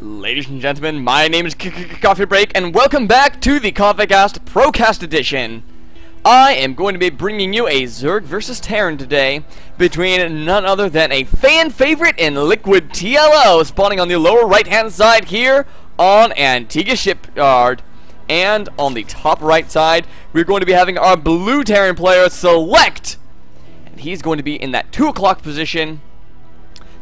Ladies and gentlemen, my name is Coffee Break, and welcome back to the C0ffeecast ProCast edition. I am going to be bringing you a Zerg vs Terran today, between none other than a fan favorite in LiquidTLO, spawning on the lower right hand side here on Antigua Shipyard. And on the top right side, we're going to be having our blue Terran player Select, and he's going to be in that 2 o'clock position.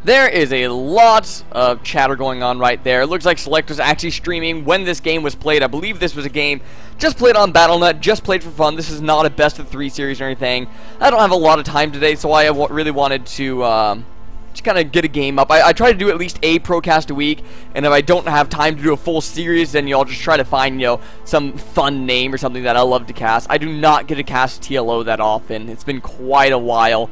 There is a lot of chatter going on right there. It looks like Select was actually streaming when this game was played. I believe this was a game just played on Battle.net, just played for fun. This is not a best of 3 series or anything. I don't have a lot of time today, so I really wanted to just kind of get a game up. I try to do at least a ProCast a week, and if I don't have time to do a full series, then I'll just try to find, some fun name or something that I love to cast. I do not get to cast TLO that often. It's been quite a while.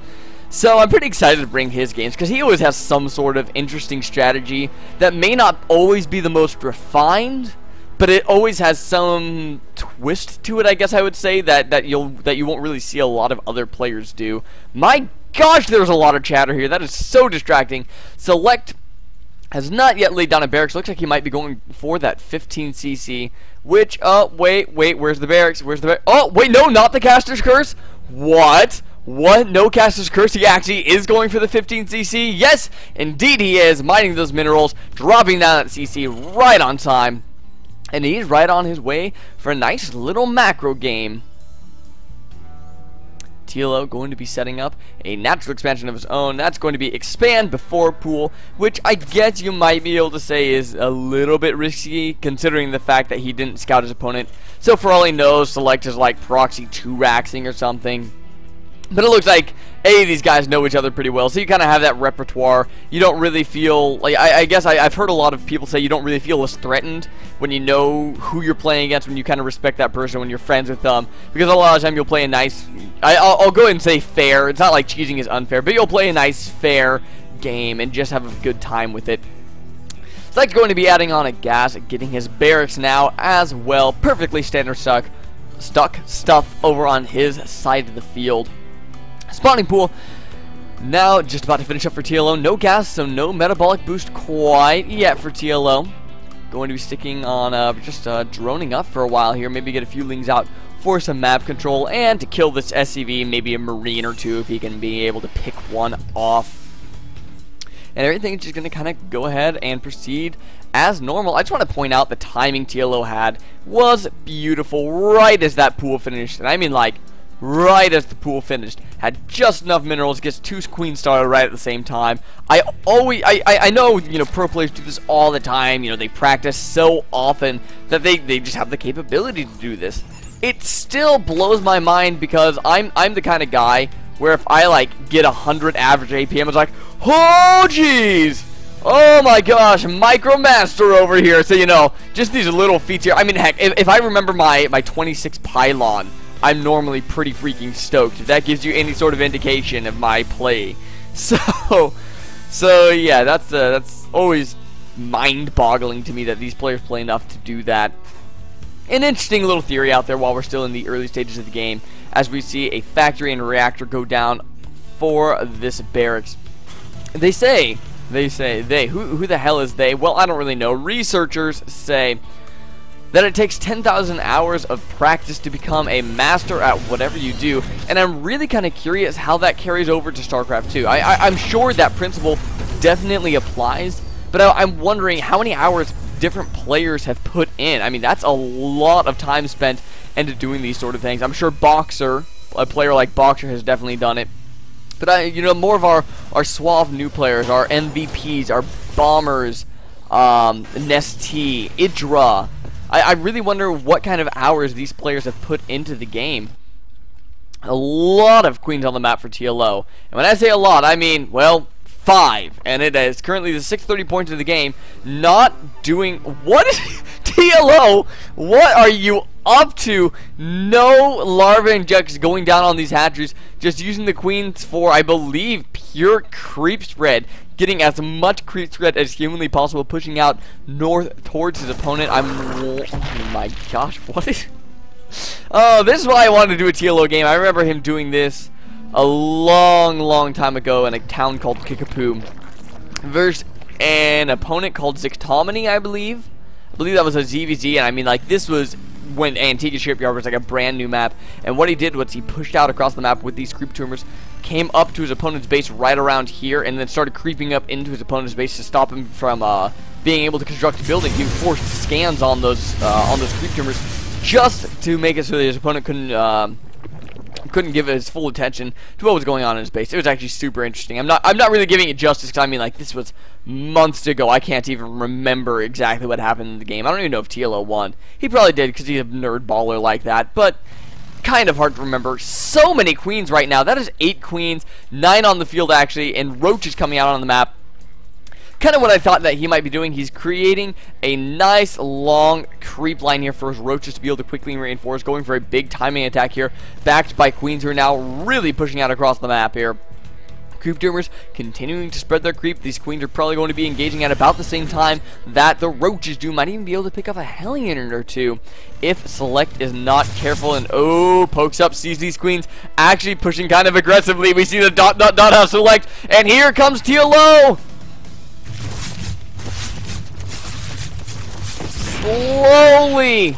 So I'm pretty excited to bring his games, because he always has some sort of interesting strategy that may not always be the most refined, but it always has some twist to it, I guess I would say, that you won't really see a lot of other players do. My gosh, there's a lot of chatter here. That is so distracting. Select has not yet laid down a barracks. Looks like he might be going for that 15cc, which, wait, where's the barracks? Oh, wait, no, not the Caster's Curse. What? No Caster's Curse. He actually is going for the 15cc. Yes, indeed he is. Mining those minerals, dropping down that CC right on time. And he's right on his way for a nice little macro game. TLO going to be setting up a natural expansion of his own. That's going to be expand before pool, which I guess you might be able to say is a little bit risky, considering the fact that he didn't scout his opponent. So for all he knows, Select is like proxy 2-raxing or something. But it looks like, these guys know each other pretty well, so you kind of have that repertoire. You don't really feel, like, I guess I've heard a lot of people say you don't really feel as threatened when you know who you're playing against, when you kind of respect that person, when you're friends with them. Because a lot of the time you'll play a nice, I'll go ahead and say fair, it's not like cheating is unfair, but you'll play a nice, fair game and just have a good time with it. Select's going to be adding on a gas, getting his barracks now as well. Perfectly standard stuff over on his side of the field. Spawning pool now just about to finish up for TLO. No gas, so no metabolic boost quite yet for TLO. Going to be sticking on just droning up for a while here. Maybe get a few lings out for some map control, and to kill this SCV, maybe a marine or two if he can be able to pick one off. And everything's just going to kind of go ahead and proceed as normal. I just want to point out the timing TLO had was beautiful right as that pool finished. And I mean, like, right as the pool finished. Had just enough minerals, gets 2 queens started right at the same time. I know, pro players do this all the time. They practice so often that they just have the capability to do this. It still blows my mind, because I'm the kind of guy where if I like get 100 average APM, it's like, oh jeez, oh my gosh, Micromaster over here. So just these little feats here. I mean, heck, if I remember my 26 pylon, I'm normally pretty freaking stoked. If that gives you any sort of indication of my play. So yeah, that's always mind-boggling to me that these players play enough to do that. An interesting little theory out there while we're still in the early stages of the game, as we see a factory and reactor go down for this barracks. Who the hell is they? Well, I don't really know. Researchers say that it takes 10,000 hours of practice to become a master at whatever you do, and I'm really kind of curious how that carries over to StarCraft 2. I'm sure that principle definitely applies, but I'm wondering how many hours different players have put in. I mean, that's a lot of time spent into doing these sort of things. I'm sure Boxer, a player like Boxer, has definitely done it. But more of our suave new players, our MVPs, our bombers, Nestea, Idra. I really wonder what kind of hours these players have put into the game. A lot of queens on the map for TLO. And when I say a lot, I mean, well, 5. And it is currently the 630 points of the game. Not doing... What is... TLO, what are you up to? No larva injects going down on these hatcheries. Just using the queens for, I believe, pure creep spread. Getting as much creep spread as humanly possible. Pushing out north towards his opponent. Oh my gosh, what is... Oh, this is why I wanted to do a TLO game. I remember him doing this a long time ago in a town called Kickapoo. Versus an opponent called Zictomony, I believe. I believe that was a ZvT, and I mean, like, this was when Antigua Shipyard was like a brand new map, and what he did was he pushed out across the map with these creep tumors, came up to his opponent's base right around here, and then started creeping up into his opponent's base to stop him from being able to construct a building. He forced scans on those creep tumors just to make it so that his opponent couldn't give his full attention to what was going on in his base. It was actually super interesting. I'm not really giving it justice, because I mean, like, this was months ago. I can't even remember exactly what happened in the game. I don't even know if TLO won. He probably did, because he's a nerd baller like that, but kind of hard to remember. So many queens right now. That is 8 queens, 9 on the field actually, and roaches coming out on the map. Kind of what I thought that he might be doing. He's creating a nice long creep line here for his roaches to be able to quickly reinforce, going for a big timing attack here, backed by queens who are now really pushing out across the map here. Creep tumors continuing to spread their creep. These queens are probably going to be engaging at about the same time that the roaches do. Might even be able to pick up a Hellion or two if Select is not careful. And oh, pokes up, sees these queens actually pushing kind of aggressively. We see the dot house Select, and here comes TLO. Slowly,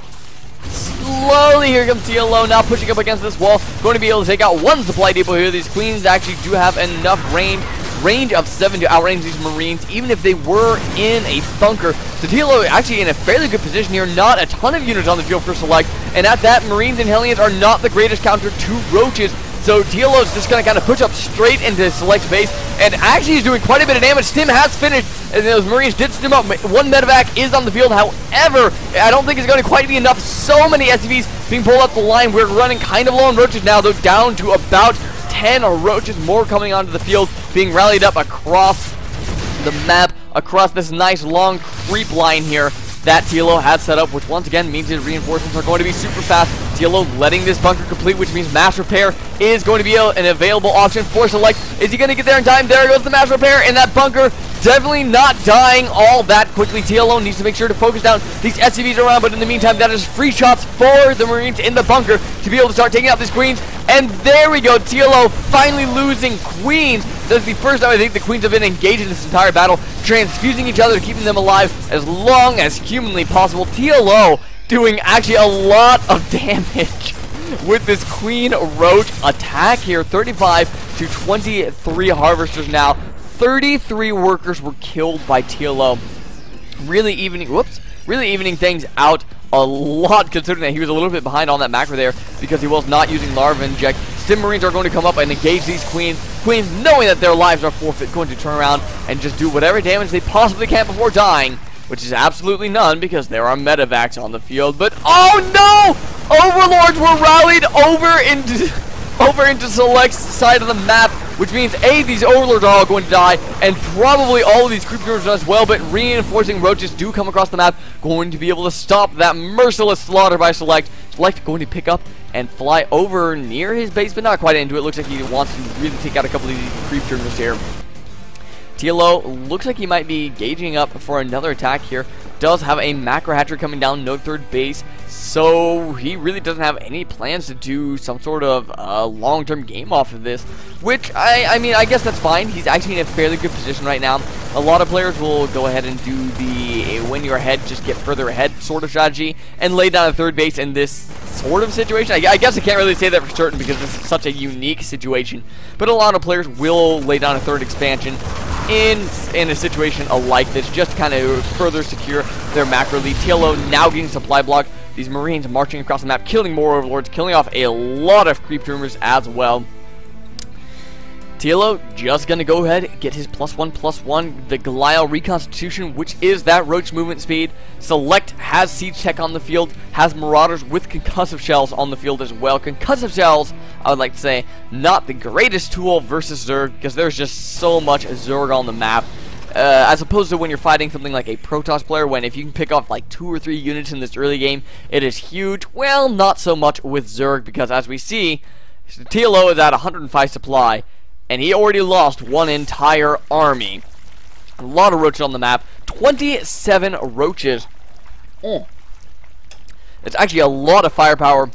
here comes TLO, now pushing up against this wall, going to be able to take out one supply depot here. These queens actually do have enough range of 7 to outrange these marines, even if they were in a bunker. So TLO actually in a fairly good position here, not a ton of units on the field for Select, and at that, marines and Hellions are not the greatest counter to roaches. So TLO is just going to kind of push up straight into Select's base, and actually he's doing quite a bit of damage. Stim has finished, and those marines did stim up. One medevac is on the field, however, I don't think it's going to quite be enough. So many SCVs being pulled up the line. We're running kind of low on roaches now, though, down to about 10 roaches more coming onto the field, being rallied up across the map, across this nice long creep line here that TLO has set up, which once again means his reinforcements are going to be super fast. TLO letting this bunker complete, which means mass repair is going to be an available option for Select. Is he going to get there in time? There goes the mass repair, and that bunker definitely not dying all that quickly. TLO needs to make sure to focus down these SCVs around, but in the meantime, that is free shots for the Marines in the bunker to be able to start taking out these queens. And there we go, TLO finally losing queens. That's the first time I think the queens have been engaged in this entire battle, transfusing each other, keeping them alive as long as humanly possible. TLO doing actually a lot of damage with this queen roach attack here. 35 to 23 harvesters now. 33 workers were killed by TLO. Really evening things out a lot, considering that he was a little bit behind on that macro there because he was not using Larva Inject. Stim Marines are going to come up and engage these queens. Queens, knowing that their lives are forfeit, going to turn around and just do whatever damage they possibly can before dying, which is absolutely none because there are medevacs on the field. But oh no! Overlords were rallied over into Select's side of the map, which means A, these Overlords are all going to die, and probably all of these creep tumors as well, but reinforcing roaches do come across the map, going to be able to stop that merciless slaughter by Select. Select going to pick up and fly over near his base, but not quite into it. Looks like he wants to really take out a couple of these creep tumors here. TLO looks like he might be gauging up for another attack here. Does have a macro hatchery coming down no third base, so he really doesn't have any plans to do some sort of long-term game off of this, which I mean, I guess that's fine. He's actually in a fairly good position right now. A lot of players will go ahead and do the when you're ahead, just get further ahead sort of strategy and lay down a third base in this sort of situation. I guess I can't really say that for certain because this is such a unique situation, but a lot of players will lay down a third expansion in a situation like this, just to kind of further secure their macro lead. TLO now getting supply block. These Marines marching across the map, killing more Overlords, killing off a lot of creep tumors as well. TLO just going to go ahead, get his +1/+1, the Glial Reconstitution, which is that roach movement speed. Select has Siege Tech on the field, has Marauders with concussive shells on the field as well. Concussive shells, I would like to say, not the greatest tool versus Zerg, because there's just so much Zerg on the map. As opposed to when you're fighting something like a Protoss player, when if you can pick off like 2 or 3 units in this early game, it is huge. Well, not so much with Zerg, because as we see, TLO is at 105 supply, and he already lost one entire army. A lot of roaches on the map. 27 roaches. It's actually a lot of firepower,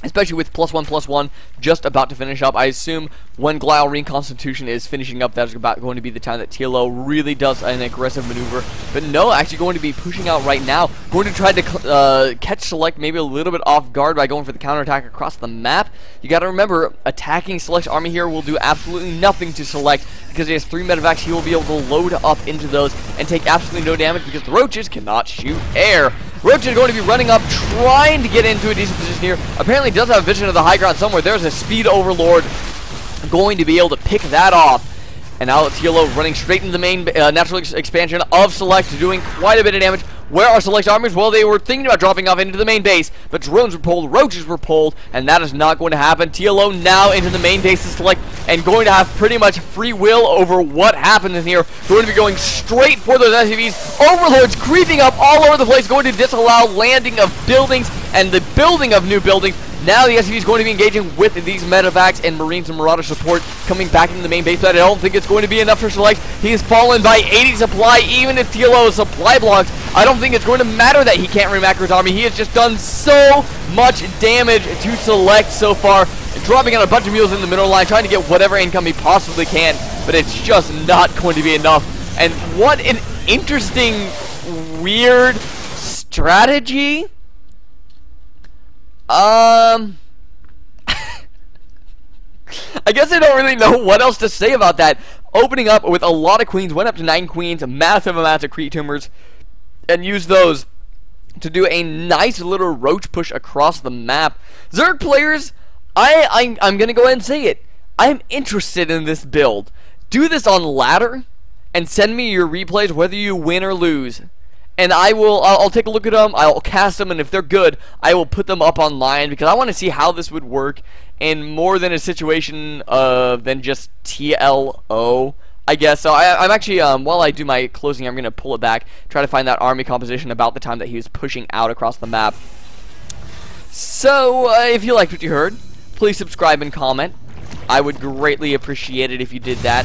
especially with +1/+1 just about to finish up. I assume when Glial Reconstitution is finishing up, that's about going to be the time that TLO really does an aggressive maneuver. But no, actually going to be pushing out right now. Going to try to catch Select maybe a little bit off guard by going for the counterattack across the map. You got to remember, attacking Select's army here will do absolutely nothing to Select because he has 3 medevacs. He will be able to load up into those and take absolutely no damage because the roaches cannot shoot air. Roach is going to be running up, trying to get into a decent position here. Apparently does have a vision of the high ground somewhere. There's a speed overlord going to be able to pick that off. And now TLO running straight into the main natural expansion of Select, doing quite a bit of damage. Where are Select's armies? Well, they were thinking about dropping off into the main base, but drones were pulled, roaches were pulled, and that is not going to happen. TLO now into the main base of Select, and going to have pretty much free will over what happens in here. Going to be going straight for those SCVs. Overlords creeping up all over the place, going to disallow landing of buildings and the building of new buildings. Now the SCV is going to be engaging with these medevacs and Marines and Marauder support coming back into the main base, but I don't think it's going to be enough for Select. He is fallen by 80 supply, even if TLO supply blocks. I don't think it's going to matter that he can't remacro his army. He has just done so much damage to Select so far, dropping out a bunch of mules in the middle line, trying to get whatever income he possibly can, but it's just not going to be enough. And what an interesting, weird strategy. I guess I don't really know what else to say about that. Opening up with a lot of queens, went up to 9 queens, massive amounts of creep tumors, and used those to do a nice little roach push across the map. Zerg players, I'm gonna go ahead and say it. I'm interested in this build. Do this on ladder, and send me your replays whether you win or lose. And I'll take a look at them, I'll cast them, and if they're good, I will put them up online because I want to see how this would work in more than a situation than just TLO, I guess. So I'm actually, while I do my closing, I'm going to pull it back, try to find that army composition about the time that he was pushing out across the map. So, if you liked what you heard, please subscribe and comment. I would greatly appreciate it if you did that.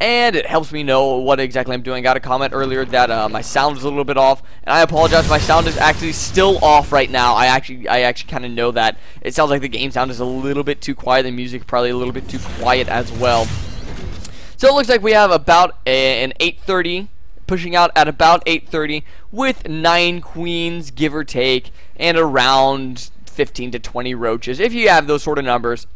And it helps me know what exactly I'm doing. I got a comment earlier that my sound is a little bit off, and I apologize. My sound is actually still off right now. I actually kind of know that. It sounds like the game sound is a little bit too quiet. The music probably a little bit too quiet as well. So it looks like we have about an 8:30, pushing out at about 8:30 with 9 queens, give or take, and around 15 to 20 roaches. If you have those sort of numbers,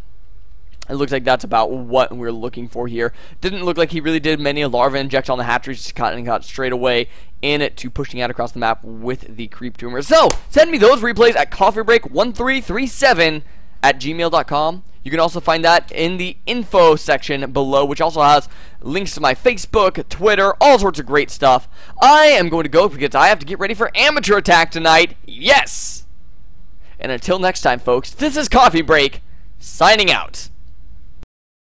it looks like that's about what we're looking for here. Didn't look like he really did many larva injects on the hatcheries, just got straight away in it to pushing out across the map with the creep tumors. So, send me those replays at coffeebreak1337@gmail.com. You can also find that in the info section below, which also has links to my Facebook, Twitter, all sorts of great stuff. I am going to go because I have to get ready for Amateur Attack tonight. Yes! And until next time, folks, this is Coffee Break, signing out.